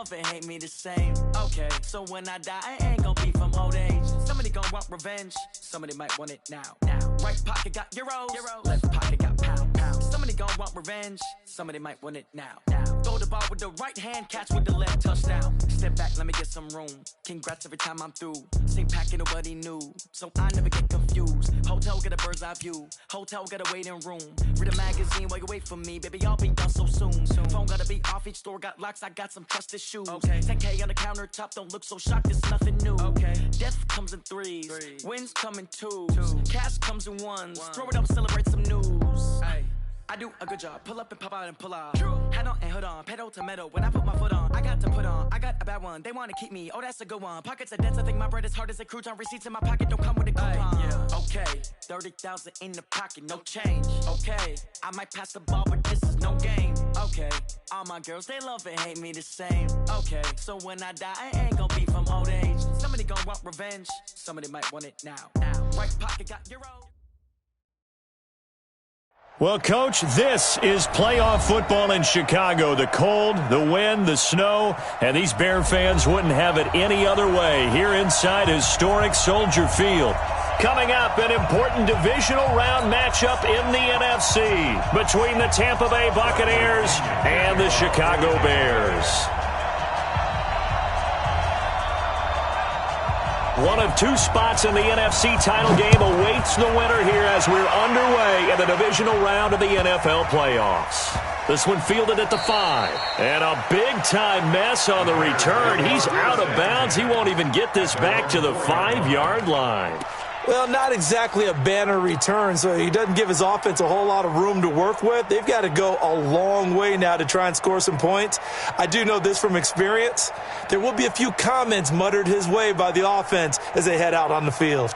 love and hate me the same. Okay, so when I die, I ain't gonna be from old age. Somebody gonna want revenge, somebody might want it now. Right pocket got euros, left pocket got pounds. Somebody gonna want revenge, somebody might want it now. Throw the ball with the right hand, catch with the left, touchdown. Step back, let me get some room. Congrats every time I'm through. Same packet, nobody knew, so I never get confused. Hotel get a bird's eye view, hotel got a waiting room. Read a magazine while you wait for me, baby, I'll be done so soon. Phone gotta be off, each store got locks, I got some trusted shoes. 10K on the countertop, don't look so shocked, it's nothing new. Death comes in threes, wins come in twos, cash comes in ones. Throw it up, celebrate some news. I do a good job, pull up and pop out and pull off. Head on and hood on, pedal to metal. When I put my foot on, I got to put on. I got a bad one, they wanna keep me, oh that's a good one. Pockets are dense, I think my bread is hard as a crouton. Receipts in my pocket, don't come with a coupon. Okay, 30,000 in the pocket, no change. Okay, I might pass the ball, but this is no game. Okay, all my girls, they love and hate me the same. Okay, so when I die, I ain't gonna be from old age. Somebody gonna want revenge, somebody might want it now. Right pocket got euros. Well, Coach, this is playoff football in Chicago. The cold, the wind, the snow, and these Bear fans wouldn't have it any other way here inside historic Soldier Field. Coming up, an important divisional round matchup in the NFC between the Tampa Bay Buccaneers and the Chicago Bears. One of two spots in the NFC title game awaits the winner here as we're underway in the divisional round of the NFL playoffs. This one fielded at the 5. And a big-time mess on the return. He's out of bounds. He won't even get this back to the 5-yard line. Well, not exactly a banner return, so he doesn't give his offense a whole lot of room to work with. They've got to go a long way now to try and score some points. I do know this from experience. There will be a few comments muttered his way by the offense as they head out on the field.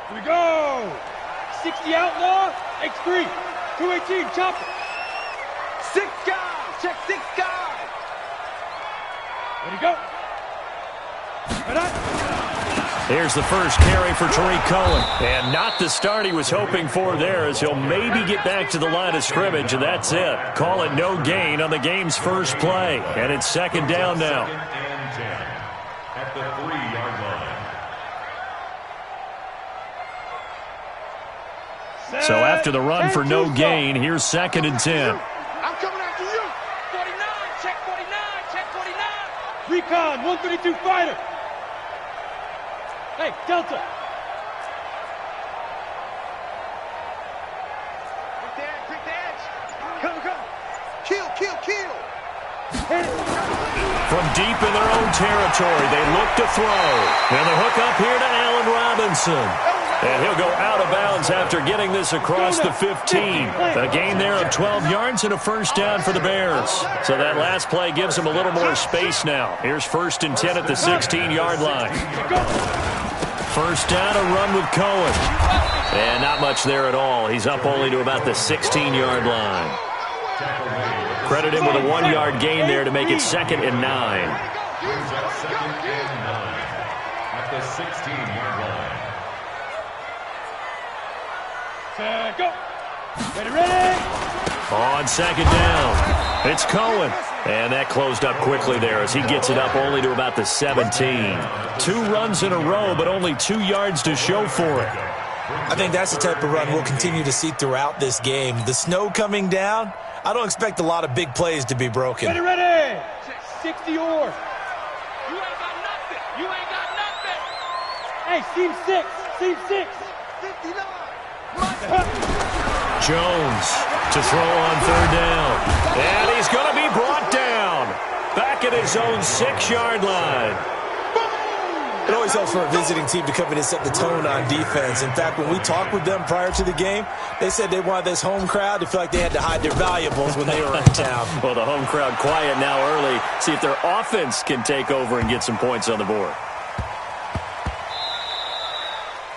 Here we go. 60 outlaw, X3, 218, chopper. 6 guys, check 6 guys. Ready to go. Here's the first carry for Tariq Cohen. And not the start he was hoping for there, as he'll maybe get back to the line of scrimmage, and that's it. Call it no gain on the game's first play. And it's second down now. Second and 10 at the 3-yard line. So after the run for no gain, here's second and 10. I'm coming after you. 49, check 49, check 49. Recon, 132 fighter. Hey, Delta. Quick edge. Come. Kill. From deep in their own territory, they look to throw. And the hook up here to Allen Robinson. And he'll go out of bounds after getting this across the 15. A gain there of 12 yards and a first down for the Bears. So that last play gives them a little more space now. Here's first and 10 at the 16-yard line. First down, a run with Cohen. And not much there at all. He's up only to about the 16-yard line. Credit him with a 1-yard gain there to make it second and 9. Second and 9 at the 16-yard line. Go. Ready. On second down, it's Cohen. And that closed up quickly there as he gets it up only to about the 17. 2 runs in a row, but only 2 yards to show for it. I think that's the type of run we'll continue to see throughout this game. The snow coming down, I don't expect a lot of big plays to be broken. Ready. 60 or. You ain't got nothing. Hey, seam 6. 59. Jones to throw on third down. And he's going to be brought down. Back at his own 6-yard line. It always helps for a visiting team to come in and set the tone on defense. In fact, when we talked with them prior to the game, they said they wanted this home crowd to feel like they had to hide their valuables when they were in town. Well, the home crowd quiet now early. See if their offense can take over and get some points on the board.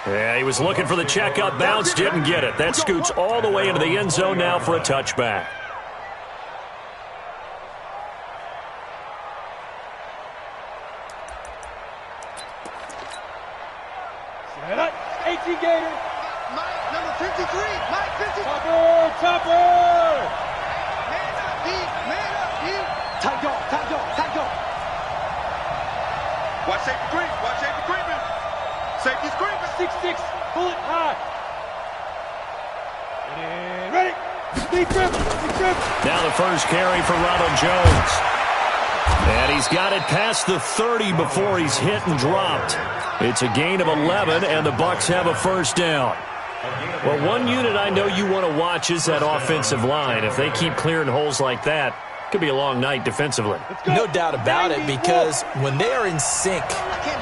Yeah, he was looking for the check-up bounce, didn't get it. That scoots all the way into the end zone now for a touchback. 18 Gator. Mike, number 53. Mike, 53. Chopper. Pull it high. And ready. Deep grip. Now the first carry for Ronald Jones. And he's got it past the 30 before he's hit and dropped. It's a gain of 11, and the Bucs have a first down. Well, one unit I know you want to watch is that offensive line. If they keep clearing holes like that, it could be a long night defensively. No doubt about it, because when they are in sync,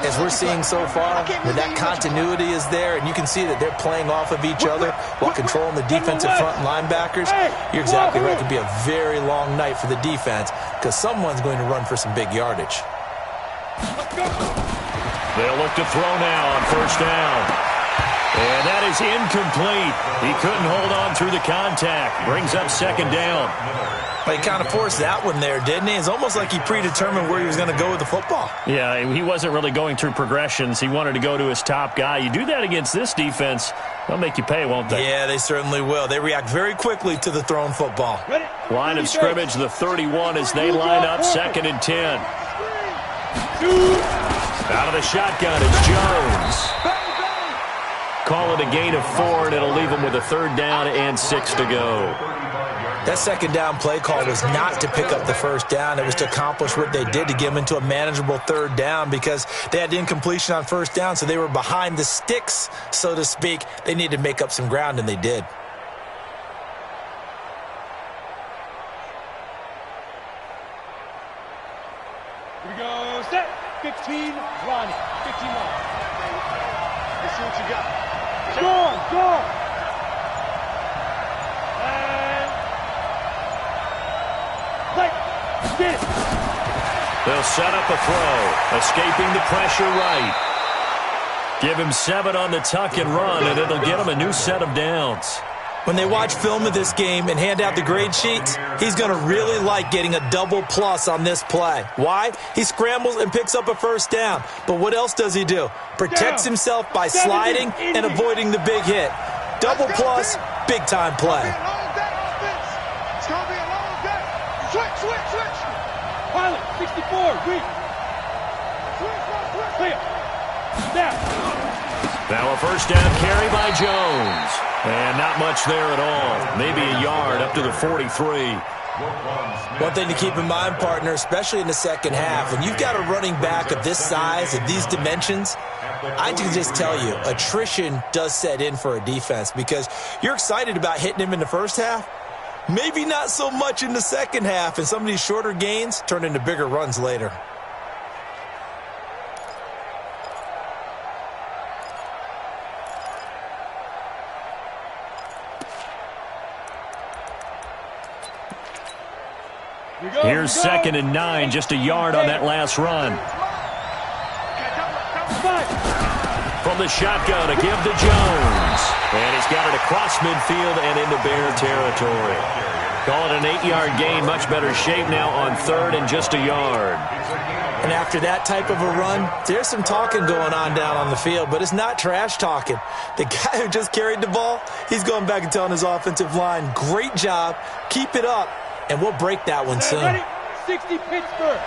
as we're seeing so far, when that continuity is there, and you can see that they're playing off of each other while controlling the defensive front linebackers, you're exactly right. It could be a very long night for the defense because someone's going to run for some big yardage. They'll look to throw now on first down. And that is incomplete. He couldn't hold on through the contact. Brings up second down. But he kind of forced that one there, didn't he? It's almost like he predetermined where he was going to go with the football. Yeah, he wasn't really going through progressions. He wanted to go to his top guy. You do that against this defense, they'll make you pay, won't they? Yeah, they certainly will. They react very quickly to the thrown football. Line of scrimmage, the 31 as they line up, 2nd and 10. Out of the shotgun is Jones. Call it a gain of 4, and it'll leave them with a 3rd down and 6 to go. That second down play call was not to pick up the first down. It was to accomplish what they did, to get them into a manageable 3rd down, because they had incompletion on first down, so they were behind the sticks, so to speak. They needed to make up some ground, and they did. Here we go. Set. 15, Ronnie. 15 line. Let's see what you got. Go on. And get it. They'll set up a throw, escaping the pressure right. Give him 7 on the tuck and run, and it'll get him a new set of downs. When they watch film of this game and hand out the grade sheets, he's going to really like getting a double plus on this play. Why? He scrambles and picks up a first down. But what else does he do? Protects himself by sliding and avoiding the big hit. Double plus, big-time play. It's going to be a long day. Switch. Pilot, 64, weak. Switch. Clear. Now a first down carry by Jones. And not much there at all. Maybe a yard up to the 43. One thing to keep in mind, partner, especially in the second half, when you've got a running back of this size, of these dimensions, I can just tell you, attrition does set in for a defense, because you're excited about hitting him in the first half. Maybe not so much in the second half, and some of these shorter gains turn into bigger runs later. Here's 2nd and 9, just a yard on that last run. From the shotgun, a give to Jones. And he's got it across midfield and into Bear territory. Call it an 8-yard gain, much better shape now on 3rd and just a yard. And after that type of a run, there's some talking going on down on the field, but it's not trash talking. The guy who just carried the ball, he's going back and telling his offensive line, great job, keep it up. And we'll break that one soon. Ready? 60 Pittsburgh.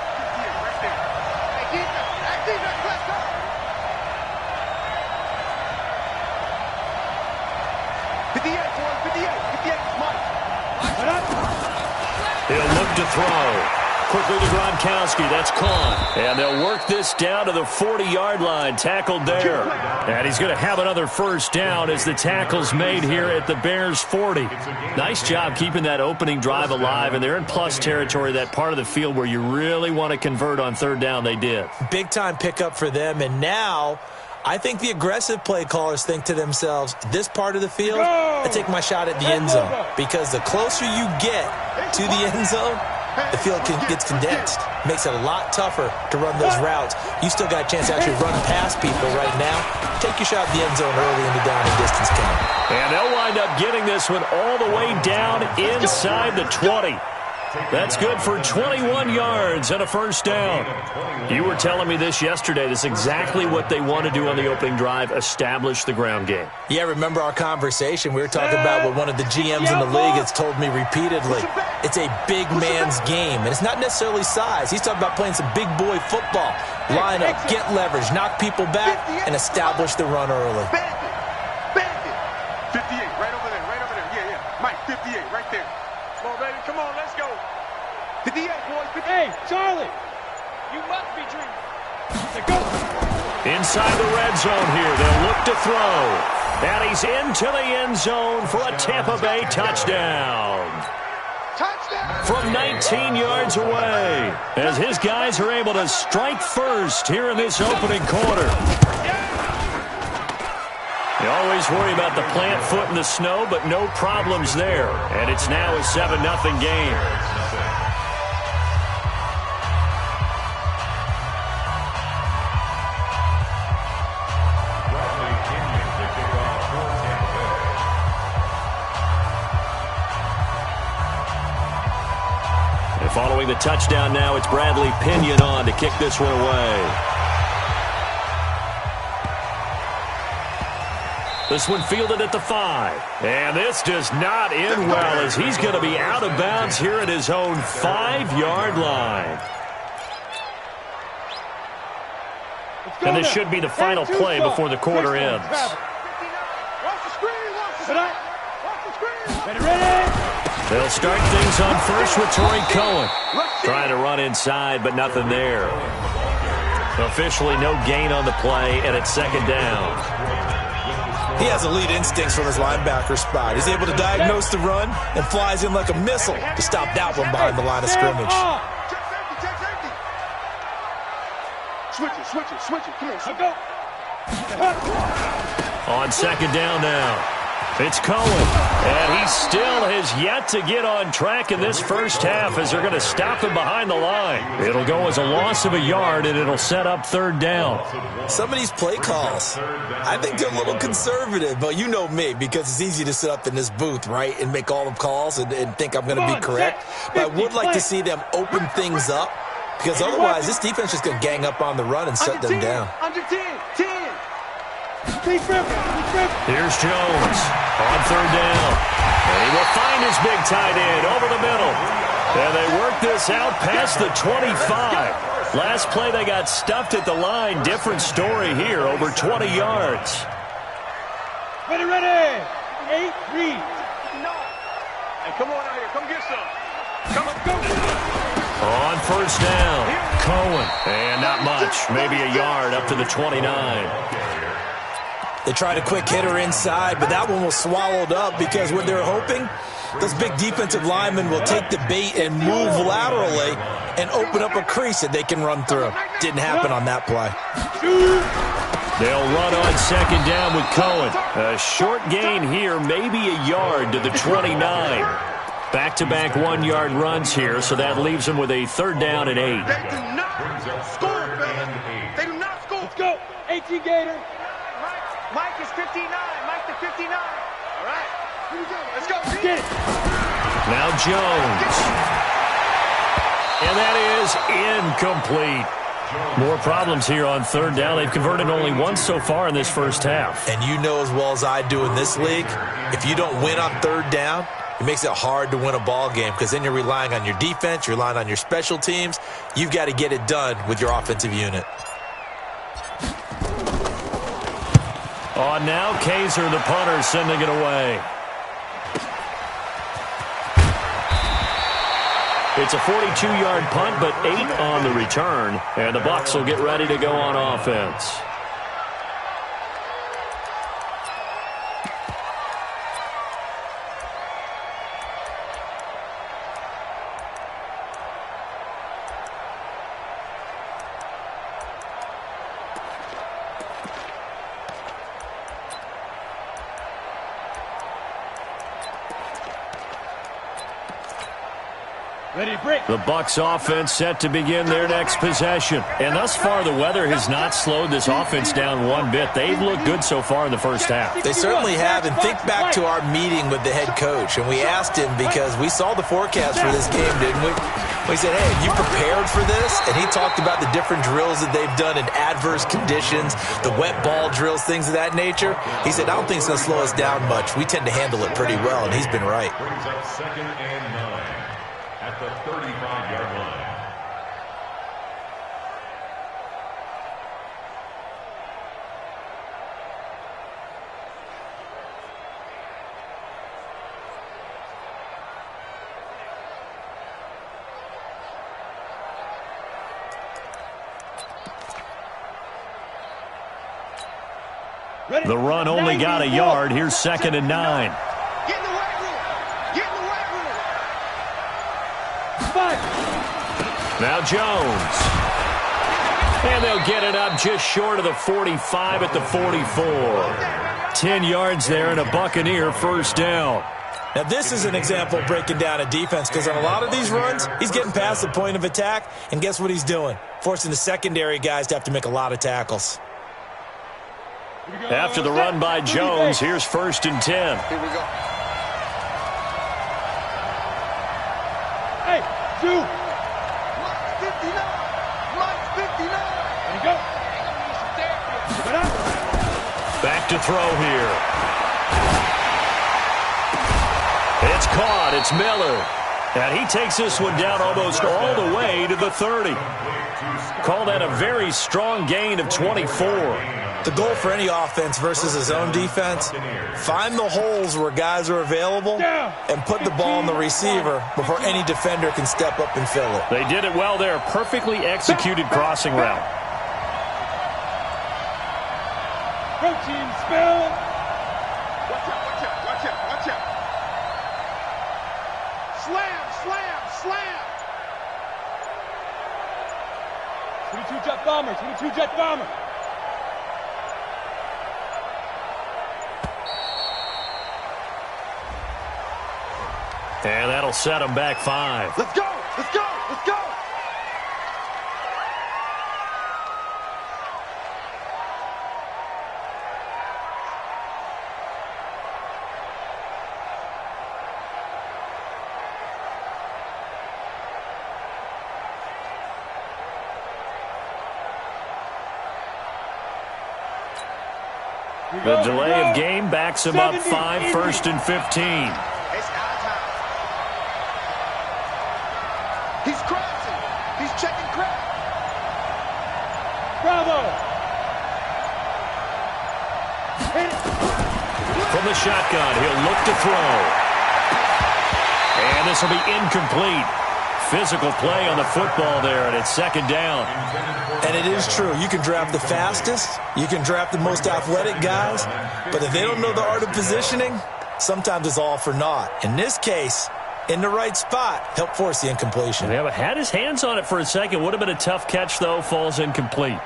He'll look to throw. Quickly to Gronkowski. That's caught. And they'll work this down to the 40-yard line. Tackled there. And he's going to have another first down as the tackle's made here at the Bears' 40. Nice job keeping that opening drive alive. And they're in plus territory, that part of the field where you really want to convert on 3rd down. They did. Big-time pickup for them. And now I think the aggressive play callers think to themselves, this part of the field, I take my shot at the end zone. Because the closer you get to the end zone, the field gets condensed. Makes it a lot tougher to run those routes. You still got a chance to actually run past people right now. Take your shot at the end zone early in the down and distance count. And they'll wind up getting this one all the way down inside the 20. That's good for 21 yards and a first down. You were telling me this yesterday. This is exactly what they want to do on the opening drive, establish the ground game. Yeah, remember our conversation. We were talking about what one of the GMs in the league has told me repeatedly. It's a big man's game, and it's not necessarily size. He's talking about playing some big boy football. Line up, get leverage, knock people back, and establish the run early. man. Come on, let's go. 58, boys. 58. Hey, Charlie. You must be dreaming. Let's go. Inside the red zone here, they'll look to throw. And he's into the end zone for a Tampa Bay touchdown. From 19 yards away, as his guys are able to strike first here in this opening quarter. You always worry about the plant foot in the snow, but no problems there. And it's now a 7-0 game. Following the touchdown now, it's Bradley Pinion on to kick this one away. This one fielded at the 5. And this does not end well as he's going to be out of bounds here at his own 5-yard line. And this should be the final play before the quarter ends. They'll start things on first with Torrey Cohen. Trying to run inside, but nothing there. Officially no gain on the play, and it's second down. He has elite instincts from his linebacker spot. He's able to diagnose the run and flies in like a missile to stop that one behind the line of scrimmage. Switch it. Come on, On second down now. It's Cohen, and he still has yet to get on track in this first half as they're going to stop him behind the line. It'll go as a loss of a yard, and it'll set up third down. Some of these play calls, I think they're a little conservative, but you know me, because it's easy to sit up in this booth, right, and make all the calls and think I'm going to be correct. But I would like to see them open things up, because otherwise this defense is going to gang up on the run and shut them down. Under 10. Here's Jones on third down. And he will find his big tight end over the middle. And they work this out past the 25. Last play they got stuffed at the line. Different story here, over 20 yards. Ready. 8, read. Hey, come on out here. Come get some. Come on, go. On first down, Cohen. And not much, maybe a yard up to the 29. They tried a quick hitter inside, but that one was swallowed up because what they're hoping, those big defensive linemen will take the bait and move laterally and open up a crease that they can run through. Didn't happen on that play. They'll run on second down with Cohen. A short gain here, maybe a yard to the 29. Back-to-back 1-yard runs here, so that leaves them with a third down and 8. They do not score, They do not score. Let's go. 18 Gator. Mike is 59. Mike to 59. All right. Here we go. Let's go. Get it. Now Jones. And that is incomplete. More problems here on third down. They've converted only once so far in this first half. And you know as well as I do in this league, if you don't win on third down, it makes it hard to win a ball game because then you're relying on your defense, you're relying on your special teams. You've got to get it done with your offensive unit. On now, Kaiser, the punter, sending it away. It's a 42-yard punt, but 8 on the return. And the Bucs will get ready to go on offense. The Bucs offense set to begin their next possession. And thus far, the weather has not slowed this offense down one bit. They've looked good so far in the first half. They certainly have. And think back to our meeting with the head coach. And we asked him because we saw the forecast for this game, didn't we? We said, hey, have you prepared for this? And he talked about the different drills that they've done in adverse conditions, the wet ball drills, things of that nature. He said, I don't think it's going to slow us down much. We tend to handle it pretty well, and he's been right. Brings up 2nd and 9 at the 35-yard line. The run only got a yard. Here's 2nd and 9. Get in the weight room. Get in the weight room. Now Jones. And they'll get it up just short of the 45 at the 44. 10 yards there and a Buccaneer first down. Now, this is an example of breaking down a defense because on a lot of these runs, he's getting past the point of attack, and guess what he's doing? Forcing the secondary guys to have to make a lot of tackles. After the run by Jones, here's 1st and 10. Here we go. Hey, 2. Mike's 59. Mike's 59. There you go. Get up. Back to throw here. It's caught. It's Miller. And he takes this one down almost all the way to the 30. Call that a very strong gain of 24. The goal for any offense versus his own defense, find the holes where guys are available and put the ball on the receiver before any defender can step up and fill it. They did it well there. Perfectly executed crossing route. Protein spill. Watch out, watch out, watch out, watch out. Slam, slam, slam. 22 jet bomber, 22 jet bomber. And that'll set them back 5. Let's go, let's go, let's go. The delay of game backs him up 5, 1st and 15. It's out of time. He's crossing. He's checking crack. Bravo. From the shotgun, he'll look to throw. And this will be incomplete. Physical play on the football there, and it's 2nd down. And it is true. You can draft the fastest. You can draft the most athletic guys. But if they don't know the art of positioning, sometimes it's all for naught. In this case, in the right spot, help force the incompletion. Yeah, but had his hands on it for a second. Would have been a tough catch, though. Falls incomplete.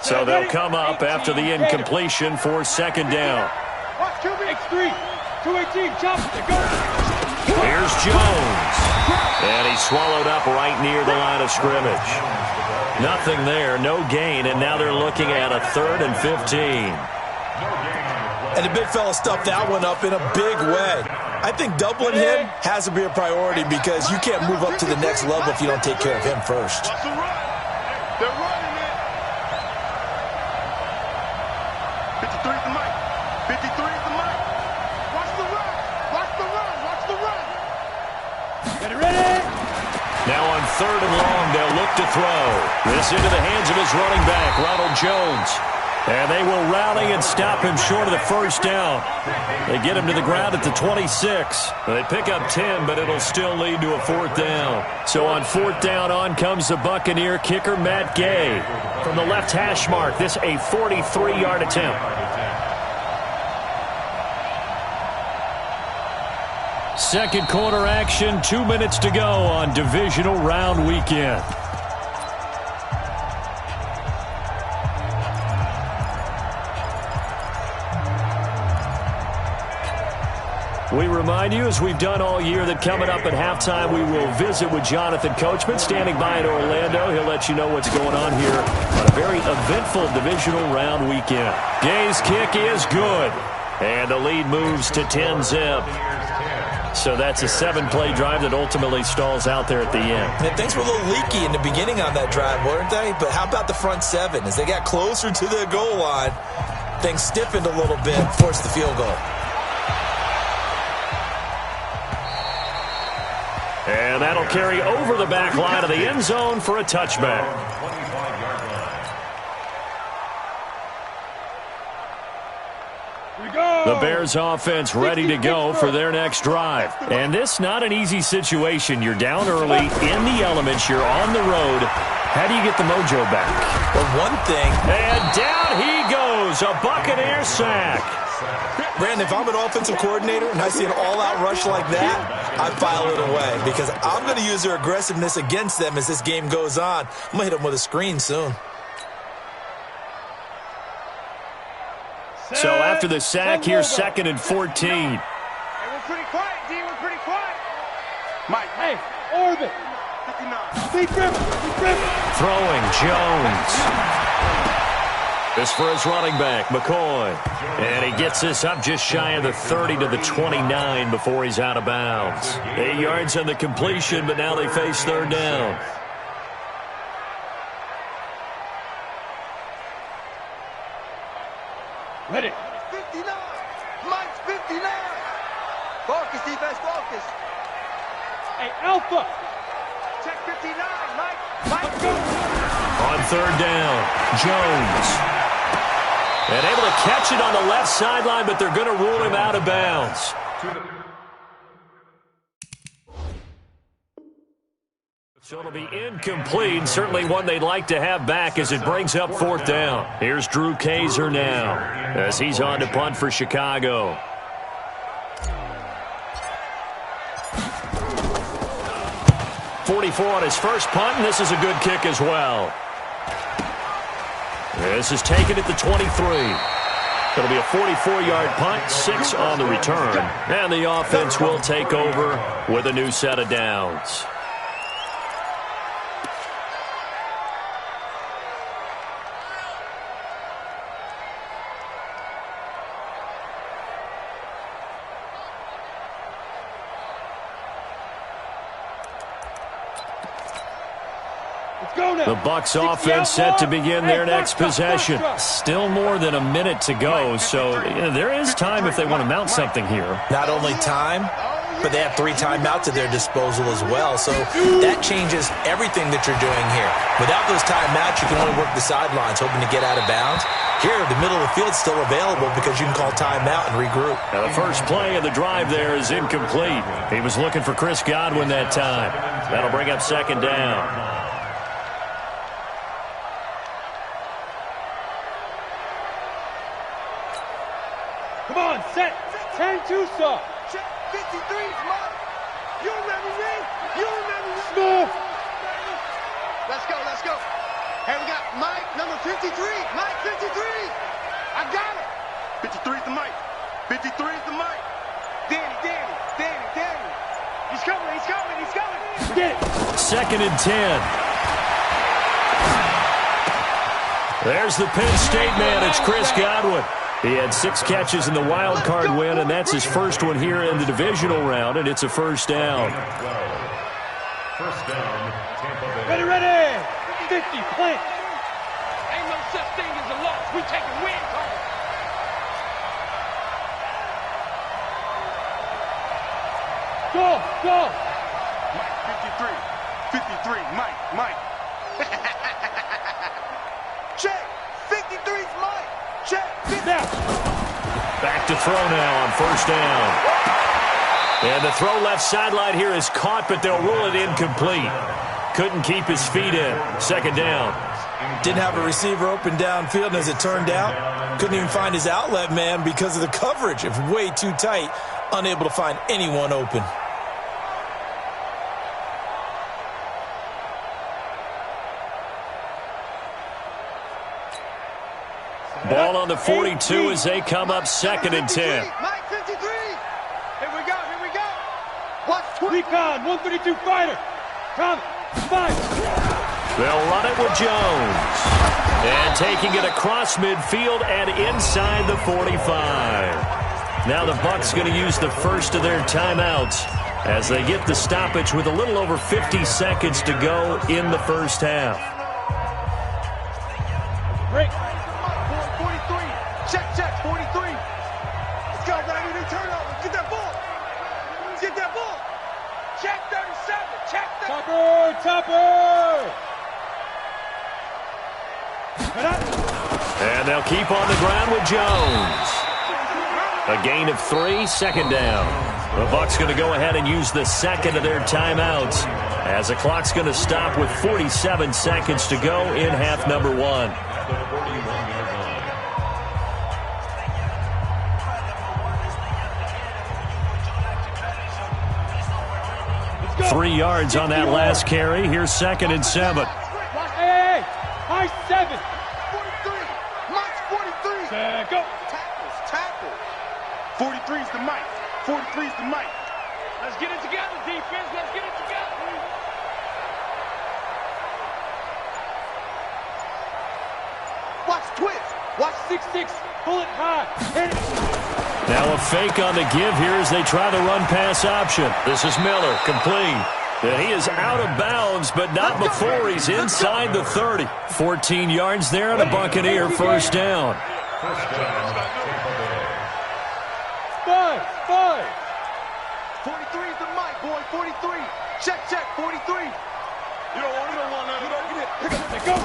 So they'll come up after the incompletion for 2nd down. Watch QB. X3. 218. Chop. Go. Here's Jones. And he's swallowed up right near the line of scrimmage. Nothing there, no gain, and now they're looking at a 3rd and 15. And the big fella stuffed that one up in a big way. I think doubling him has to be a priority because you can't move up to the next level if you don't take care of him first. Watch the run. They're running it. 53 is the mic. 53 is the mic. Watch the run. Watch the run. Watch the run. Get it ready. Now on 3rd and long, they'll look to throw. This into the hands of his running back, Ronald Jones. And they will rally and stop him short of the first down. They get him to the ground at the 26. They pick up 10, but it'll still lead to a 4th down. So on 4th down, on comes the Buccaneer kicker, Matt Gay. From the left hash mark, this a 43-yard attempt. Second quarter action, 2 minutes to go on divisional round weekend. We remind you, as we've done all year, that coming up at halftime, we will visit with Jonathan Coachman, standing by in Orlando. He'll let you know what's going on here on a very eventful divisional round weekend. Gay's kick is good, and the lead moves to 10-zip. So that's a 7-play drive that ultimately stalls out there at the end. And things were a little leaky in the beginning on that drive, weren't they? But how about the front 7? As they got closer to the goal line, things stiffened a little bit, forced the field goal. And that'll carry over the back line of the end zone for a touchback. The Bears offense ready to go for their next drive. And this not an easy situation. You're down early, in the elements, you're on the road. How do you get the mojo back? Well, one thing. And down he goes, a Buccaneer sack. Brandon, if I'm an offensive coordinator and I see an all-out rush like that, I file it away because I'm going to use their aggressiveness against them as this game goes on. I'm going to hit them with a screen soon. So after the sack, here's 2nd and 14. Hey, we're pretty quiet, D. We're pretty quiet. Mike. Hey, orbit. 59. Throwing, Jones. This for his running back, McCoy. And he gets this up just shy of the 30 to the 29 before he's out of bounds. 8 yards on the completion, but now they face 3rd down. Ready. 59. Mike's 59. Focus, defense, focus. Hey, Alpha. Check 59, Mike. Mike, go. On 3rd down, Jones. And able to catch it on the left sideline, but they're going to rule him out of bounds. So it'll be incomplete, certainly one they'd like to have back as it brings up 4th down. Here's Drew Kaiser now as he's on to punt for Chicago. .44 on his first punt, and this is a good kick as well. This is taken at the 23. It'll be a 44-yard punt, 6 on the return. And the offense will take over with a new set of downs. The Bucs offense set to begin their next possession. Still more than a minute to go, so there is time if they want to mount something here. Not only time, but they have 3 timeouts at their disposal as well, so that changes everything that you're doing here. Without those timeouts, you can only work the sidelines, hoping to get out of bounds. Here, the middle of the field's still available because you can call timeout and regroup. Now the first play of the drive there is incomplete. He was looking for Chris Godwin that time. That'll bring up 2nd down. Come on, set. 10-2, sir. Check 53's Mike. You remember me? You remember me? Smith. Let's go, let's go. Hey, we got Mike, number 53. Mike, 53. I got it. 53's the Mike. 53's the Mike. Danny. He's coming. Get it. 2nd and 10. There's the Penn State man. It's Chris Godwin. He had 6 catches in the wild card win, and that's his first one here in the divisional round, and it's a 1st down. First down, Tampa Bay. Ready. 50, plant. Ain't no such thing as a loss. We taking wins home. Go. Mike, 53, Mike. Check, 53's Mike. Check, 50. Back to throw now on 1st down. And the throw left sideline here is caught, but they'll rule it incomplete. Couldn't keep his feet in. 2nd down. Didn't have a receiver open downfield, and as it turned out, couldn't even find his outlet man because of the coverage. It was way too tight, unable to find anyone open. Ball on the 42 as they come up 2nd and 10. Mike, 53. Here we go. What's Recon, 132 fighter. Come, fight. They'll run it with Jones. And taking it across midfield and inside the 45. Now the Bucs going to use the first of their timeouts as they get the stoppage with a little over 50 seconds to go in the first half. Break. 43. Check, 43. Let's go, baby. New turnover. Get that ball. Check 37. Check 37. Topper. And they'll keep on the ground with Jones. A gain of 3, second down. The Bucs going to go ahead and use the second of their timeouts as the clock's going to stop with 47 seconds to go in half number 1. 3 yards on that last carry. Here's 2nd and 7. Hey, high 7. 43. Mike's 43. Go. Tackles. 43 is the Mike. 43 is the Mike. Let's get it together, defense. Let's get it together. Watch twist. Watch 6-6. Pull it high. Hit it. Now a fake on the give here as they try the run-pass option. This is Miller, complete. And he is out of bounds, but not before he's inside the 30. 14 yards there and a Buccaneer first down. 5. 43 is the Mike, boy. 43. Check. 43. You don't want that. Go.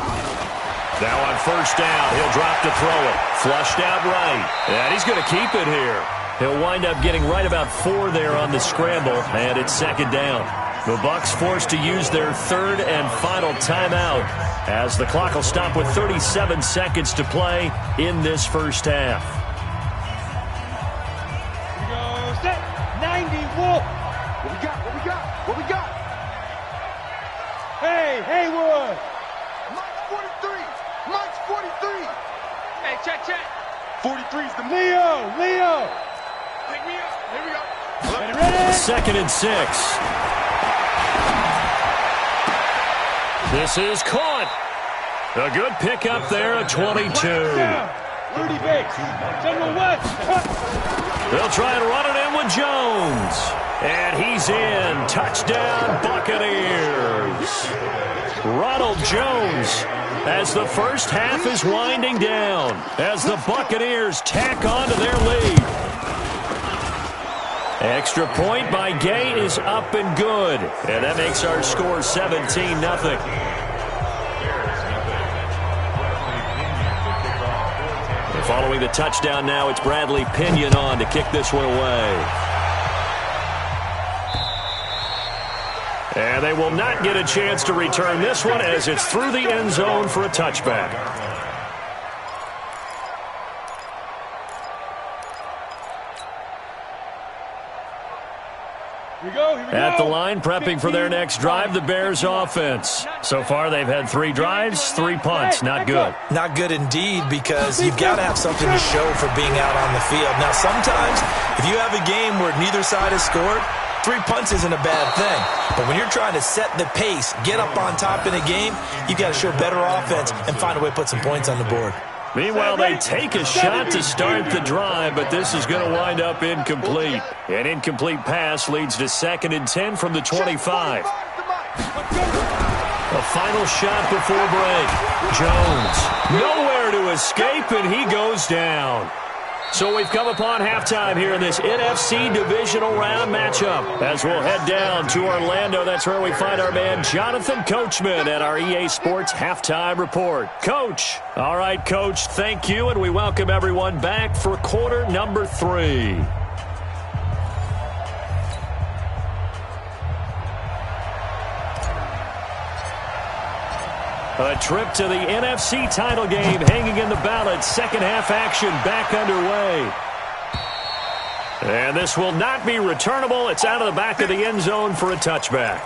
Now on first down, he'll drop to throw it. Flushed out right. And he's going to keep it here. He'll wind up getting right about 4 there on the scramble, and it's second down. The Bucs forced to use their third and final timeout as the clock will stop with 37 seconds to play in this first half. Here we go. Set. 90. Wolf. What we got? Hey, Haywood. Mike's 43. 43. Hey, check. 43 is the Leo. Pick me up. Here we go. Ready? 2nd and 6. This is caught. A good pickup there at 22. Rudy Bates. General West. They'll try and run it in with Jones. And he's in. Touchdown, Buccaneers. Ronald Jones as the first half is winding down as the Buccaneers tack on to their lead. Extra point by Gay is up and good. And that makes our score 17-0. Following the touchdown now, it's Bradley Pinion on to kick this one away. And they will not get a chance to return this one as it's through the end zone for a touchback. Here we go. At the line, prepping for their next drive, the Bears offense. So far, they've had 3 drives, 3 punts. Not good. Not good indeed, because you've got to have something to show for being out on the field. Now, sometimes, if you have a game where neither side has scored, 3 punts isn't a bad thing. But when you're trying to set the pace, get up on top in a game, you've got to show better offense and find a way to put some points on the board. Meanwhile, they take a shot to start the drive, but this is going to wind up incomplete. An incomplete pass leads to 2nd and 10 from the 25. A final shot before break. Jones, nowhere to escape, and he goes down. So we've come upon halftime here in this NFC Divisional Round matchup. As we'll head down to Orlando, that's where we find our man Jonathan Coachman at our EA Sports Halftime Report. Coach. All right, Coach, thank you, and we welcome everyone back for quarter number 3. A trip to the NFC title game hanging in the balance. Second half action back underway. And this will not be returnable. It's out of the back of the end zone for a touchback.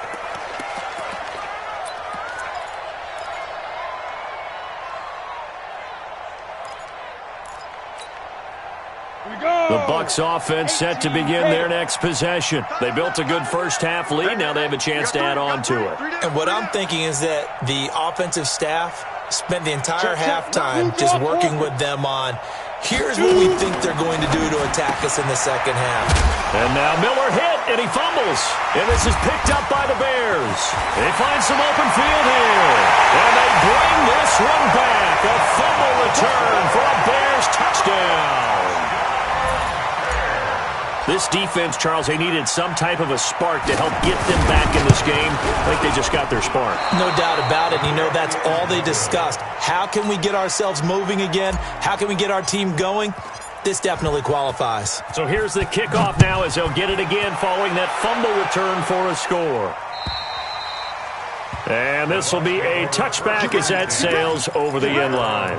The Bucs offense set to begin their next possession. They built a good first half lead. Now they have a chance to add on to it. And what I'm thinking is that the offensive staff spent the entire halftime just working with them on, here's what we think they're going to do to attack us in the second half. And now Miller hit, and he fumbles. And this is picked up by the Bears. They find some open field here. And they bring this one back. A fumble return for a Bears touchdown. This defense, Charles, they needed some type of a spark to help get them back in this game. I think they just got their spark. No doubt about it. You know, that's all they discussed. How can we get ourselves moving again? How can we get our team going? This definitely qualifies. So here's the kickoff now as they'll get it again following that fumble return for a score. And this will be a touchback as that sails over the end line.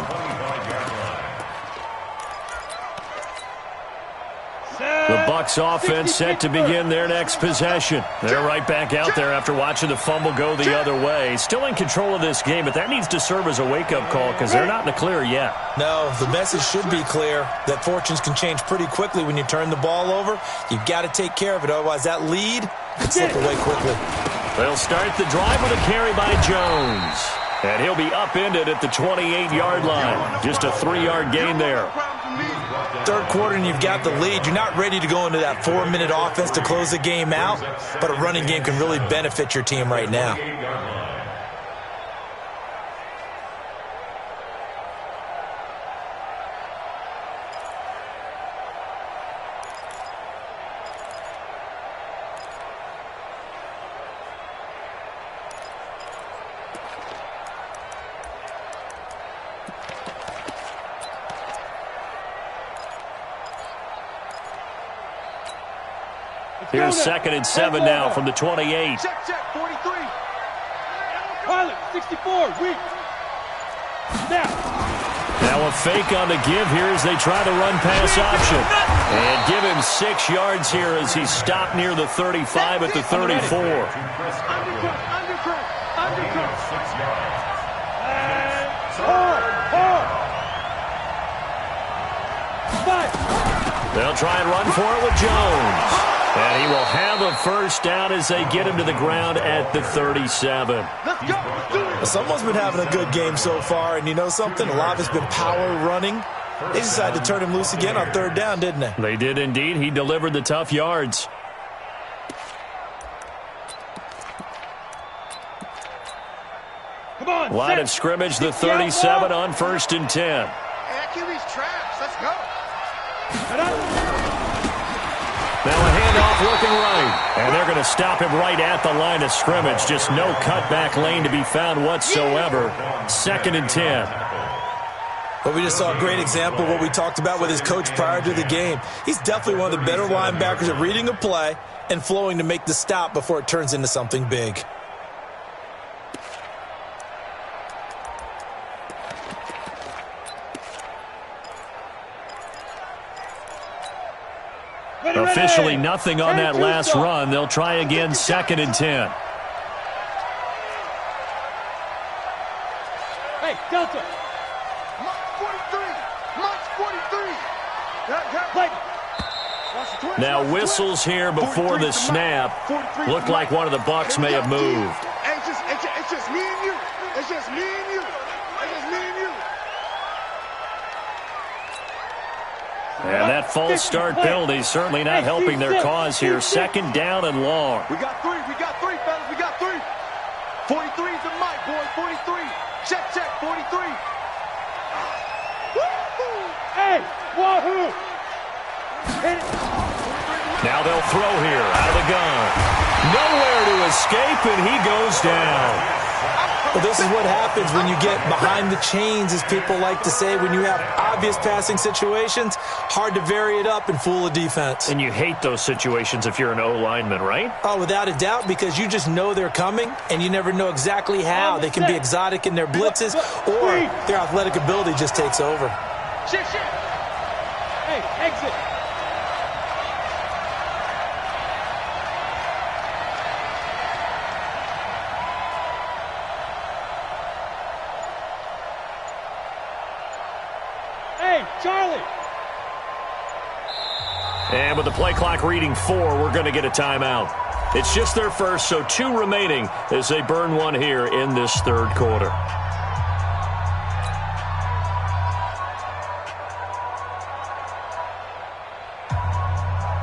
The Bucs offense set to begin their next possession. They're right back out there after watching the fumble go the other way. Still in control of this game, but that needs to serve as a wake-up call because they're not in the clear yet. No, the message should be clear that fortunes can change pretty quickly when you turn the ball over. You've got to take care of it, otherwise that lead could slip away quickly. They'll start the drive with a carry by Jones. And he'll be upended at the 28-yard line. Just a 3-yard gain there. Third quarter and you've got the lead. You're not ready to go into that 4-minute offense to close the game out, but a running game can really benefit your team right now. Here's 2nd and 7 now from the 28. Check, 43. Pilot, 64, weak. Snap. Now a fake on the give here as they try the run-pass option. And give him 6 yards here as he's stopped near the 35 at the 34. Undercut. 6 yards. They'll try and run for it with Jones. And he will have a first down as they get him to the ground at the 37. Let's go. Well, someone's been having a good game so far, and you know something? A lot of it's been power running. They decided to turn him loose again on 3rd down, didn't they? They did indeed. He delivered the tough yards. Come on. Line of scrimmage, the 37 on 1st and 10. Hey, that QB's trash. Let's go. Now a handoff looking right. And they're going to stop him right at the line of scrimmage. Just no cutback lane to be found whatsoever. 2nd and 10. But we just saw a great example of what we talked about with his coach prior to the game. He's definitely one of the better linebackers at reading a play and flowing to make the stop before it turns into something big. Officially nothing on that last run. They'll try again, 2nd and 10. Hey, Delta. March 43. Now whistles here before the snap. Looked like one of the Bucs may have moved. Hey, it's just me and you. It's just me and you. It's just me and you. And that false start penalty certainly not helping their cause here. 2nd down and long. We got three, fellas. We got 3. 43 is the mic, boys. 43. Check, 43. Hey, wahoo. Hit it. Now they'll throw here out of the gun. Nowhere to escape, and he goes down. Well, this is what happens when you get behind the chains, as people like to say. When you have obvious passing situations, hard to vary it up and fool a defense. And you hate those situations if you're an O-lineman, right? Oh, without a doubt, because you just know they're coming, and you never know exactly how. They can be exotic in their blitzes, or their athletic ability just takes over. Shit. Hey, exit. Hey, Charlie. And with the play clock reading 4, we're going to get a timeout. It's just their first, so 2 remaining as they burn one here in this 3rd quarter.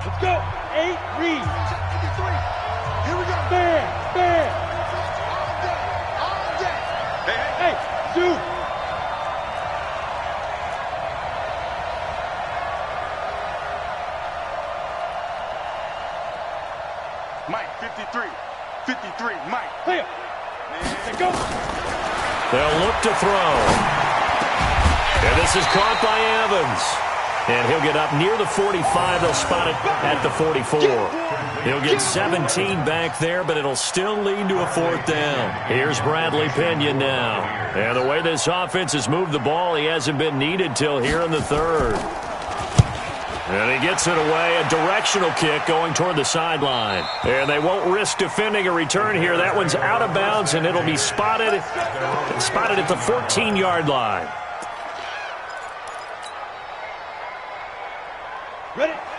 Let's go. 8 reads. Here we go. Bam. All day. Hey, Zoo. Mike, 53. 53, Mike. Clear. Let's go. They'll look to throw. And this is caught by Evans. And he'll get up near the 45. They'll spot it at the 44. He'll get 17 back there, but it'll still lead to a 4th down. Here's Bradley Pinion now. And the way this offense has moved the ball, he hasn't been needed till here in the 3rd. And he gets it away, a directional kick going toward the sideline. And they won't risk defending a return here. That one's out of bounds, and it'll be spotted at the 14-yard line.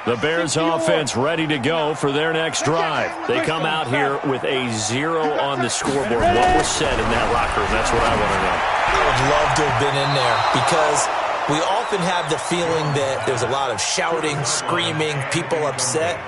The Bears offense ready to go for their next drive. They come out here with a 0 on the scoreboard. What was said in that locker room? That's what I want to know. I would love to have been in there because we often have the feeling that there's a lot of shouting, screaming, people upset.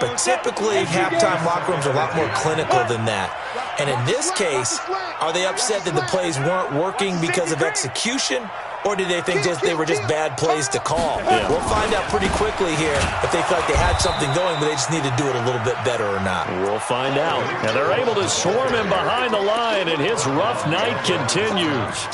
But typically, halftime locker rooms are a lot more clinical than that. And in this case, are they upset that the plays weren't working because of execution? Or did they think they were just bad plays to call? Yeah. We'll find out pretty quickly here if they felt like they had something going, but they just need to do it a little bit better or not. We'll find out. And they're able to swarm him behind the line, and his rough night continues.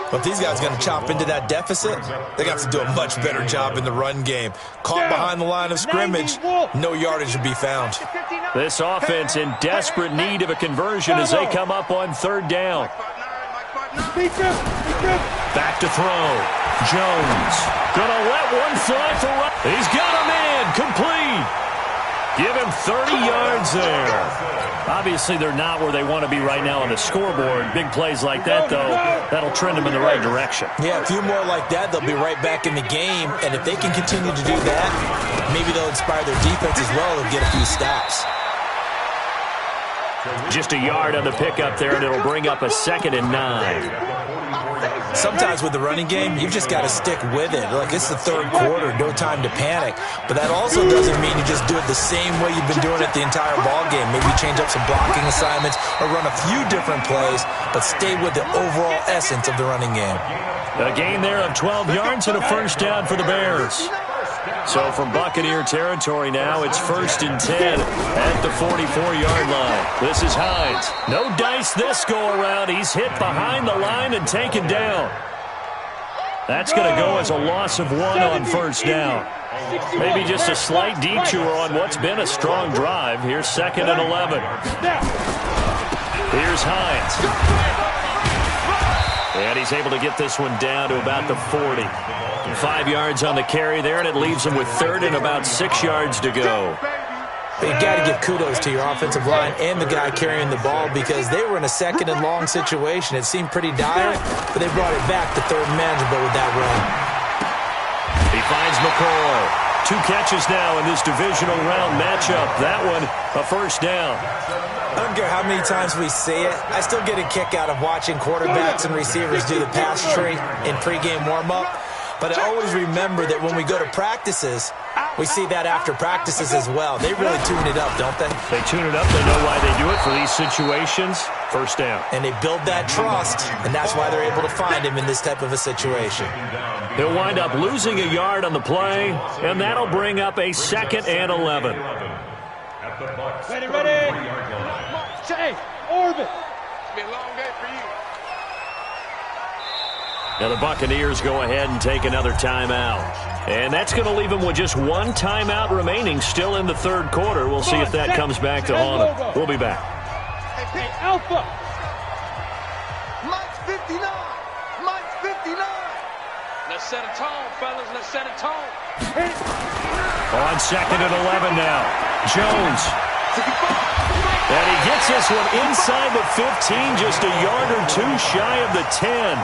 But if these guys are going to chop into that deficit, they got to do a much better job in the run game. Caught behind the line of scrimmage, no yardage to be found. This offense in desperate need of a conversion as they come up on 3rd down. Back to throw. Jones gonna let one fly for right. He's got a man complete. Give him 30 yards there. Obviously, they're not where they want to be right now on the scoreboard. Big plays like that, though, that'll trend them in the right direction. Yeah, a few more like that, they'll be right back in the game. And if they can continue to do that, maybe they'll inspire their defense as well and get a few stops. Just a yard on the pickup there, and it'll bring up a 2nd and 9. Sometimes with the running game, you've just got to stick with it. Like, it's the 3rd quarter, no time to panic. But that also doesn't mean you just do it the same way you've been doing it the entire ball game. Maybe change up some blocking assignments or run a few different plays, but stay with the overall essence of the running game. A gain there of 12 yards and a 1st down for the Bears. So from Buccaneer territory now, it's 1st and 10 at the 44-yard line. This is Hines. No dice this go-around. He's hit behind the line and taken down. That's going to go as a loss of 1 on 1st down. Maybe just a slight detour on what's been a strong drive. Here's 2nd and 11. Here's Hines. And he's able to get this one down to about the 40. 5 yards on the carry there, and it leaves him with 3rd and about 6 yards to go. You've got to give kudos to your offensive line and the guy carrying the ball because they were in a 2nd and long situation. It seemed pretty dire, but they brought it back to 3rd and manageable with that run. He finds McCoy. 2 catches now in this divisional round matchup. That one, a 1st down. I don't care how many times we see it. I still get a kick out of watching quarterbacks and receivers do the pass tree in pregame warm-up. But I always remember that when we go to practices, we see that after practices as well. They really tune it up, don't they? They tune it up. They know why they do it for these situations. 1st down. And they build that trust, and that's why they're able to find him in this type of a situation. He'll wind up losing a yard on the play, and that'll bring up a 2nd and 11. Ready. Hey, orbit. It's been a long day for you. Now the Buccaneers go ahead and take another timeout. And that's going to leave them with just 1 timeout remaining still in the 3rd quarter. We'll see if that comes back to haunt them. We'll be back. Hey, Alpha. Mike's 59. Mike's 59. Let's set a tone, fellas. Let's set a tone. On 2nd and 11 now. Jones. And he gets this one inside the 15, just a yard or 2 shy of the 10.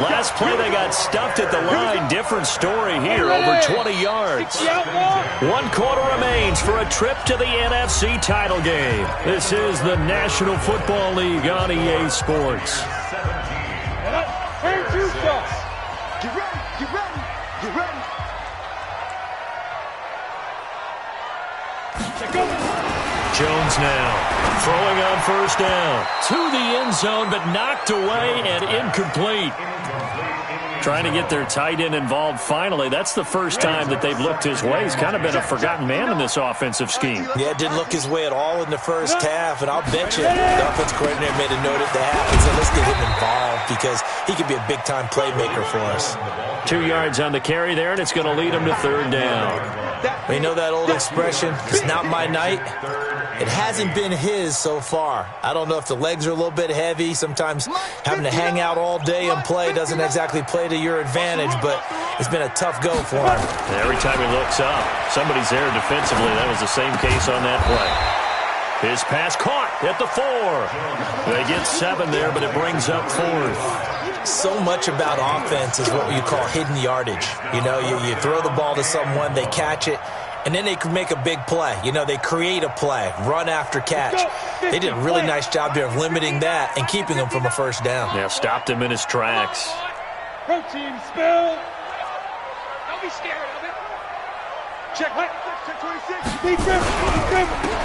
Last play they got stuffed at the line. Different story here, over 20 yards. 1 quarter remains for a trip to the NFC title game. This is the National Football League on EA Sports. Get ready, get ready, get ready. Jones now throwing on 1st down to the end zone, but knocked away and incomplete. Trying to get their tight end involved finally. That's the first time that they've looked his way. He's kind of been a forgotten man in this offensive scheme. Yeah, it didn't look his way at all in the first half, and I'll bet you the offensive coordinator made a note of that and said, let's get him involved because he could be a big-time playmaker for us. 2 yards on the carry there, and it's going to lead him to third down. Well, you know that old expression, it's not my night? It hasn't been his so far. I don't know if the legs are a little bit heavy. Sometimes having to hang out all day and play doesn't exactly play to your advantage, but it's been a tough go for him. And every time he looks up, somebody's there defensively. That was the same case on that play. His pass caught at the 4. They get 7 there, but it brings up 4th. So much about offense is what you call hidden yardage. You know, you throw the ball to someone, they catch it, and then they can make a big play. You know, they create a play, run after catch. They did a really nice job there of limiting that and keeping him from a first down. Yeah, stopped him in his tracks. Protein spill. Don't be scared of it. Check. Check 26.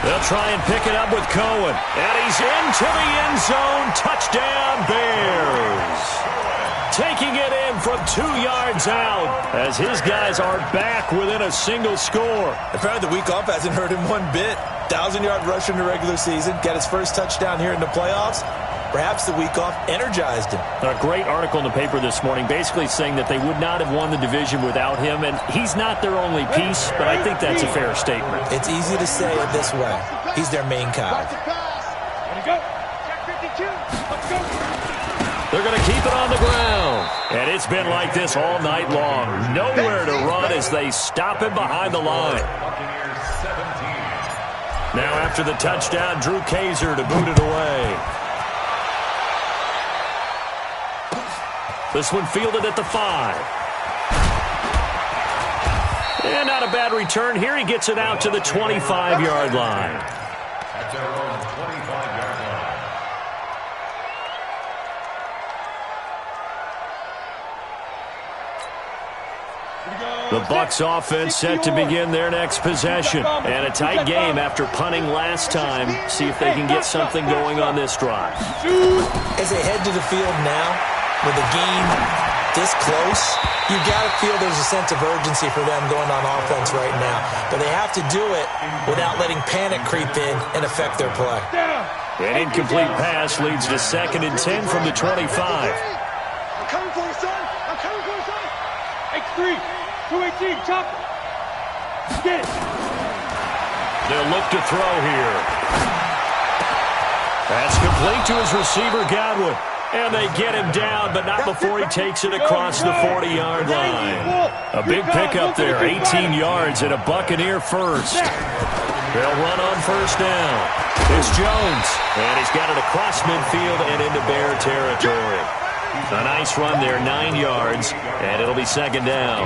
They'll try and pick it up with Cohen. And he's into the end zone. Touchdown, Bears. Taking it in from 2 yards out as his guys are back within a single score. Apparently the week off hasn't hurt him one bit. 1,000-yard rush in the regular season. Got his first touchdown here in the playoffs. Perhaps the week off energized him. A great article in the paper this morning basically saying that they would not have won the division without him, and he's not their only piece, but I think that's a fair statement. It's easy to say it this way. He's their main cog. Ready, go. Check 52. Let's go. They're going to keep it on the ground. And it's been like this all night long. Nowhere to run as they stop him behind the line. Now after the touchdown, Drew Kaiser to boot it away. This one fielded at the 5. And not a bad return here. He gets it out to the 25-yard line. At their own 25-yard line. The Bucs offense set to begin their next possession. And a tight game after punting last time. See if they can get something going on this drive. As they head to the field now, with the game this close, you got to feel there's a sense of urgency for them going on offense right now. But they have to do it without letting panic creep in and affect their play. An incomplete pass leads to 2nd and 10 from the 25. I'm coming for you, son. I'm coming for you, son. X3. 218. Chop it. Get it. They'll look to throw here. That's complete to his receiver, Godwin. And they get him down, but not before he takes it across the 40-yard line. A big pickup there, 18 yards and a Buccaneer first. They'll run on first down. It's Jones, and he's got it across midfield and into Bear territory. A nice run there, 9 yards, and it'll be 2nd down.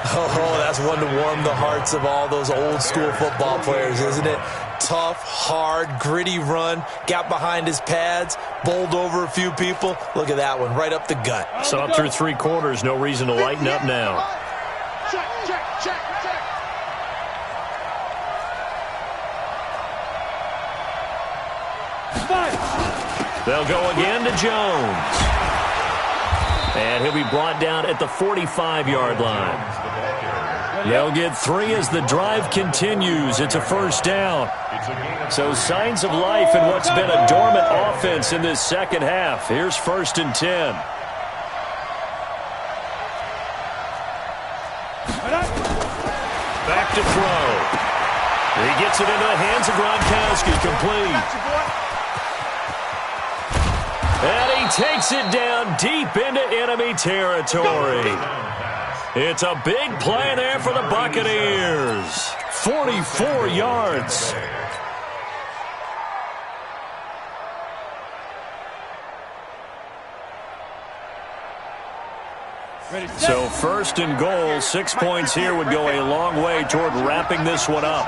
Oh, that's one to warm the hearts of all those old-school football players, isn't it? Tough, hard, gritty run, got behind his pads, bowled over a few people. Look at that one, right up the gut. Saw it through 3 quarters, no reason to lighten up now. Check. They'll go again to Jones. And he'll be brought down at the 45-yard line. They'll get 3 as the drive continues. It's a first down. So signs of life in what's been a dormant offense in this second half. Here's 1st and 10. Back to throw. He gets it into the hands of Gronkowski, complete. And he takes it down deep into enemy territory. It's a big play there for the Buccaneers. 44 yards. So 1st and goal, 6 points here would go a long way toward wrapping this one up.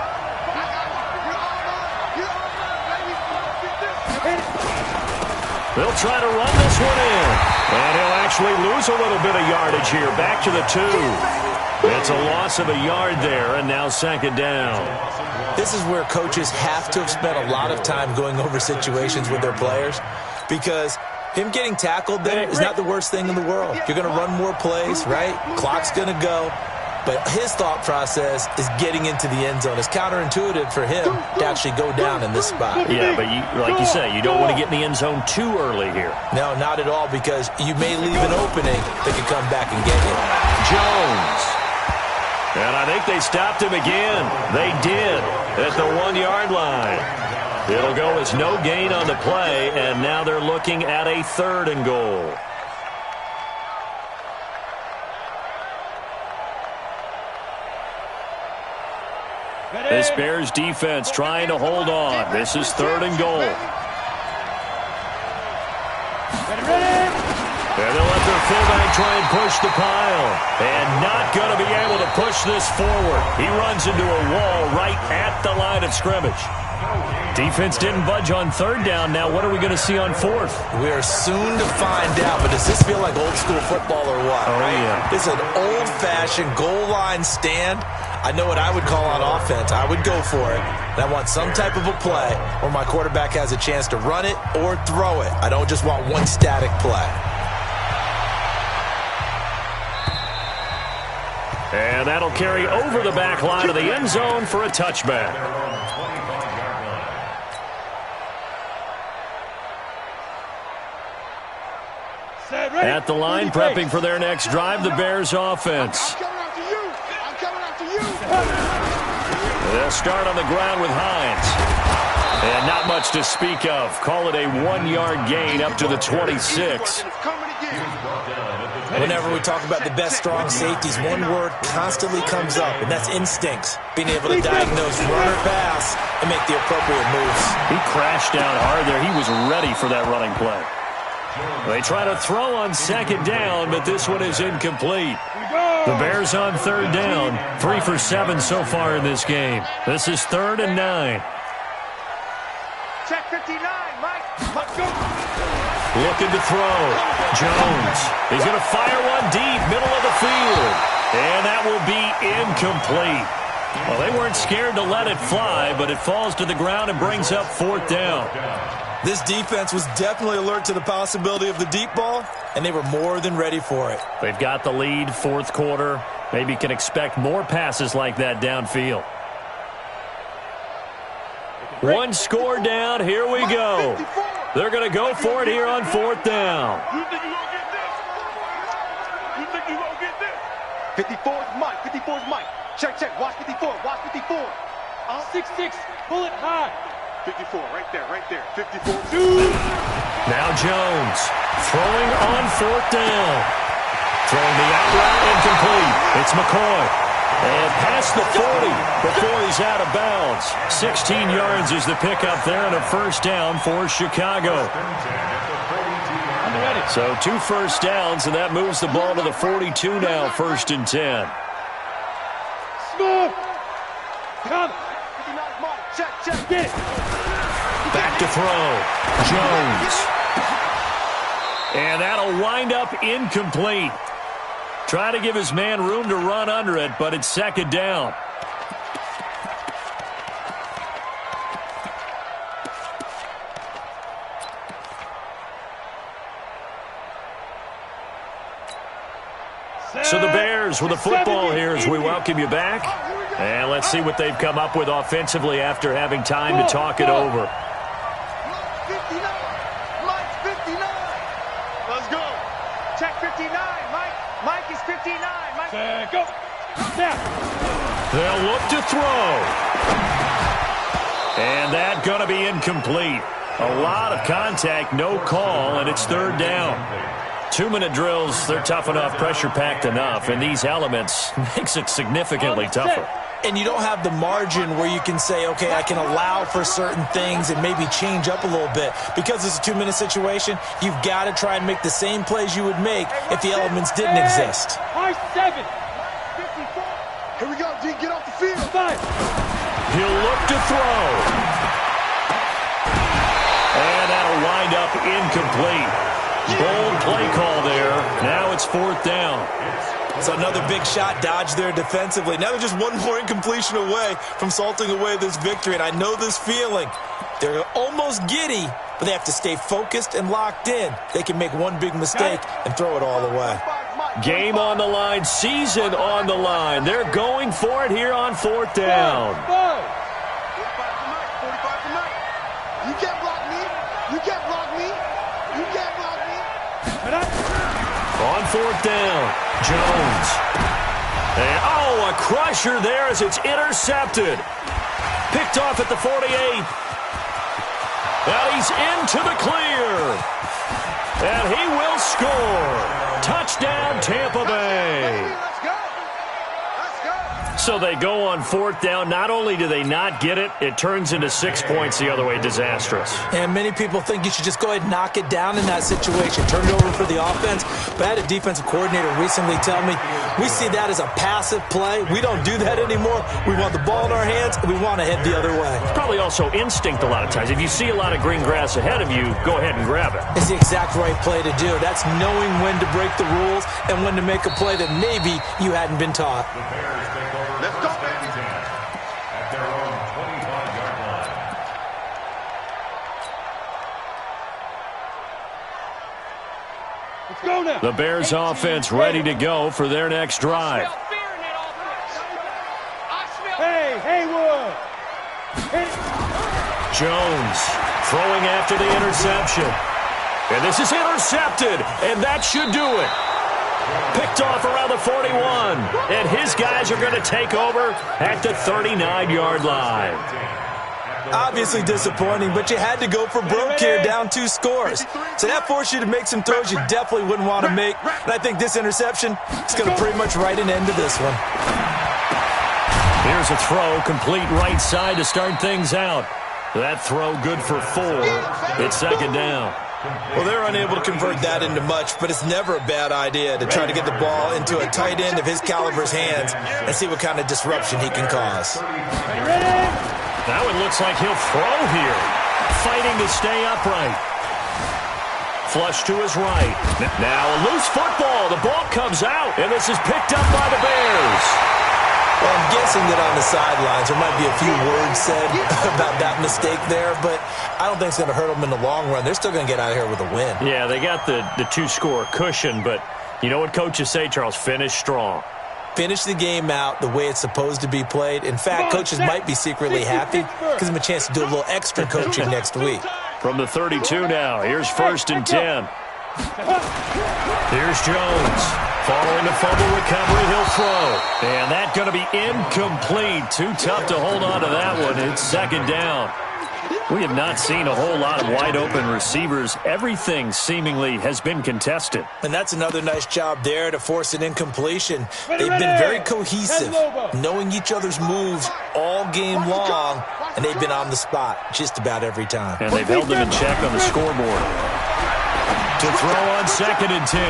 They'll try to run this one in. And he'll actually lose a little bit of yardage here. Back to the 2. It's a loss of a yard there, and now 2nd down. This is where coaches have to have spent a lot of time going over situations with their players because Him getting tackled there is not the worst thing in the world. You're going to run more plays, right? Clock's going to go. But his thought process is getting into the end zone. It's counterintuitive for him to actually go down in this spot. Yeah, but like you say, you don't want to get in the end zone too early here. No, not at all, because you may leave an opening that could come back and get you. Jones. And I think they stopped him again. They did at the 1-yard line. It'll go as no gain on the play, and now they're looking at a 3rd and goal. This Bears defense trying to hold on. This is 3rd and goal. And they'll let their fullback try and push the pile. And not going to be able to push this forward. He runs into a wall right at the line of scrimmage. Defense didn't budge on 3rd down. Now what are we going to see on 4th? We are soon to find out, but does this feel like old school football or what? Oh, right? yeah. It's an old-fashioned goal line stand. I know what I would call on offense. I would go for it. And I want some type of a play where my quarterback has a chance to run it or throw it. I don't just want one static play. And that'll carry over the back line of the end zone for a touchback. At the line, prepping for their next drive, the Bears offense. They'll start on the ground with Hines. And not much to speak of. Call it a 1-yard gain up to the 26. Whenever we talk about the best strong safeties, one word constantly comes up, and that's instincts. Being able to diagnose run or pass and make the appropriate moves. He crashed down hard there. He was ready for that running play. They try to throw on 2nd down, but this one is incomplete. The Bears on 3rd down, 3 for 7 so far in this game. This is 3rd and 9. Check 59, Mike. Let's go. Looking to throw. Jones. He's going to fire one deep, middle of the field. And that will be incomplete. Well, they weren't scared to let it fly, but it falls to the ground and brings up 4th down. This defense was definitely alert to the possibility of the deep ball, and they were more than ready for it. They've got the lead, 4th quarter. Maybe can expect more passes like that downfield. One score down. Here we go. They're going to go for it here on 4th down. You think you're going to get this? You think you're going to get this? 54 is Mike. 54 is Mike. Check, check. Watch 54. Watch 54. 6-6. Pull it high. 54, right there, right there. 54. Now Jones throwing on 4th down. Throwing the out route incomplete. It's McCoy. And past the 40 before he's out of bounds. 16 yards is the pickup there and a 1st down for Chicago. So 2 first downs, and that moves the ball to the 42 now, 1st and 10. Smooth. Come. Check, check. Get it. Back to throw. Jones. And that'll wind up incomplete. Try to give his man room to run under it, but it's 2nd down. So the Bears with the football here as we welcome you back. And let's see what they've come up with offensively after having time to talk it over. 59. Mike's 59. Let's go. Check 59. Mike is 59. Mike. Go. Now. They'll look to throw. And that going to be incomplete. A lot of contact, no call, and it's 3rd down. 2-minute drills, they're tough enough, pressure-packed enough, and these elements makes it significantly tougher. And you don't have the margin where you can say, okay, I can allow for certain things and maybe change up a little bit. Because it's a 2-minute situation, you've got to try and make the same plays you would make if the elements didn't exist. High 7. 54. Here we go, G. Get off the field. 5. He'll look to throw. And that'll wind up incomplete. Bold play call there. Now it's 4th down. So another big shot dodged there defensively. Now they're just one more incompletion away from salting away this victory. And I know this feeling. They're almost giddy, but they have to stay focused and locked in. They can make one big mistake and throw it all away. Game on the line, season on the line. They're going for it here on 4th down. 45 for Mike. You can't block me. You can't block me. You can't block me. On 4th down, Jones. And, oh, a crusher there as it's intercepted. Picked off at the 48. And he's into the clear. And he will score. Touchdown, Tampa Bay. Let's go. Let's go. So they go on 4th down. Not only do they not get it, it turns into 6 points the other way. Disastrous. And many people think you should just go ahead and knock it down in that situation. Turn it over for the offense. But I had a defensive coordinator recently tell me, we see that as a passive play. We don't do that anymore. We want the ball in our hands, and we want to head the other way. It's probably also instinct a lot of times. If you see a lot of green grass ahead of you, go ahead and grab it. It's the exact right play to do. That's knowing when to break the rules and when to make a play that maybe you hadn't been taught. Let's go, baby. At their own 25-yard line. Let's go now. The Bears offense ready to go for their next drive. Hey, Haywood. Jones throwing after the interception. And this is intercepted, and that should do it. Picked off around the 41, and his guys are going to take over at the 39-yard line. Obviously disappointing, but you had to go for broke here, down 2 scores. So that forced you to make some throws you definitely wouldn't want to make. And I think this interception is going to pretty much write an end to this one. Here's a throw, complete right side to start things out. That throw good for 4. It's 2nd down. Well, they're unable to convert that into much, but it's never a bad idea to try to get the ball into a tight end of his caliber's hands and see what kind of disruption he can cause. Now it looks like he'll throw here. Fighting to stay upright. Flush to his right. Now a loose football. The ball comes out, and this is picked up by the Bears. Well, I'm guessing that on the sidelines there might be a few words said about that mistake there, but I don't think it's going to hurt them in the long run. They're still going to get out of here with a win. Yeah, they got the 2-score cushion, but you know what coaches say, Charles? Finish strong. Finish the game out the way it's supposed to be played. In fact, coaches might be secretly happy because of a chance to do a little extra coaching next week. From the 32 now, here's 1st and 10. Here's Jones. Following the fumble recovery, he'll throw. And that's going to be incomplete. Too tough to hold on to that one. It's 2nd down. We have not seen a whole lot of wide-open receivers. Everything seemingly has been contested. And that's another nice job there to force an incompletion. They've been very cohesive, knowing each other's moves all game long, and they've been on the spot just about every time. And they've held them in check on the scoreboard. To throw on 2nd and 10.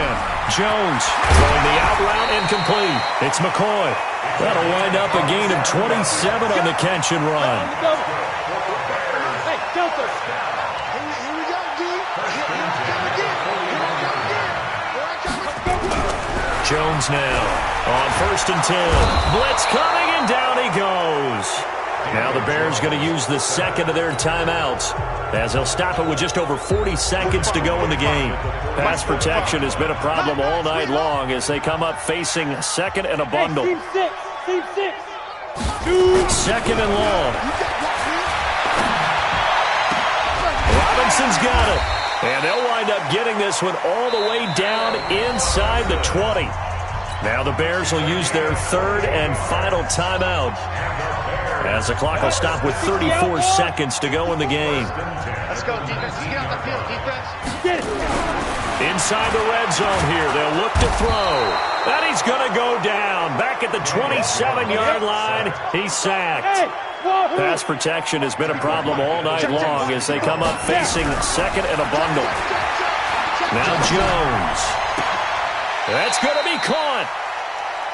Jones throwing the out route incomplete. It's McCoy. That'll wind up a gain of 27 on the catch and run. Hey, Delta. Here we go, dude. Jones now on 1st and 10. Blitz coming, and down he goes. Now the Bears going to use the 2nd of their timeouts as they'll stop it with just over 40 seconds to go in the game. Pass protection has been a problem all night long as they come up facing 2nd and a bundle. Team 6. 2nd and long. Robinson's got it. And they'll wind up getting this one all the way down inside the 20. Now the Bears will use their 3rd and final timeout as the clock will stop with 34 seconds to go in the game. Let's go, defense. Get out the field, defense. Get it. Inside the red zone here, they'll look to throw. And he's going to go down. Back at the 27-yard line, he's sacked. Pass protection has been a problem all night long as they come up facing 2nd and a bundle. Now Jones. That's going to be caught.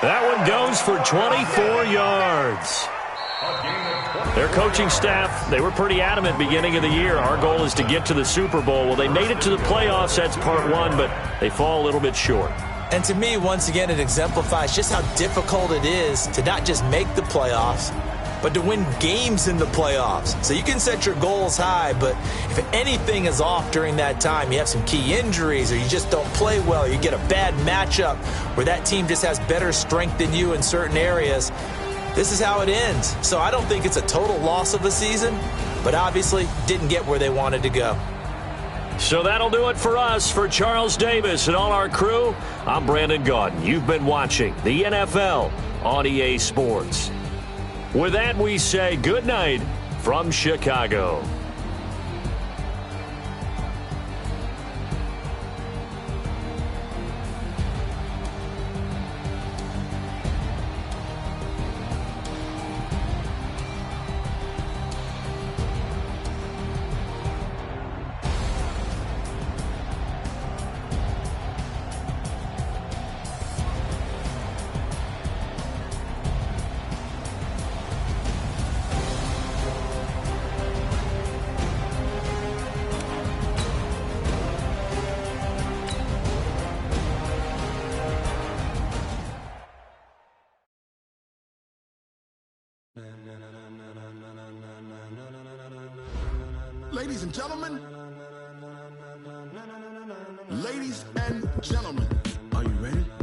That one goes for 24 yards. Their coaching staff, they were pretty adamant beginning of the year. Our goal is to get to the Super Bowl. Well, they made it to the playoffs. That's part 1, but they fall a little bit short. And to me, once again, it exemplifies just how difficult it is to not just make the playoffs, but to win games in the playoffs. So you can set your goals high, but if anything is off during that time, you have some key injuries or you just don't play well, you get a bad matchup where that team just has better strength than you in certain areas, this is how it ends. So I don't think it's a total loss of a season, but obviously didn't get where they wanted to go. So that'll do it for us. For Charles Davis and all our crew, I'm Brandon Gaudin. You've been watching the NFL on EA Sports. With that, we say good night from Chicago. Ladies and gentlemen, are you ready?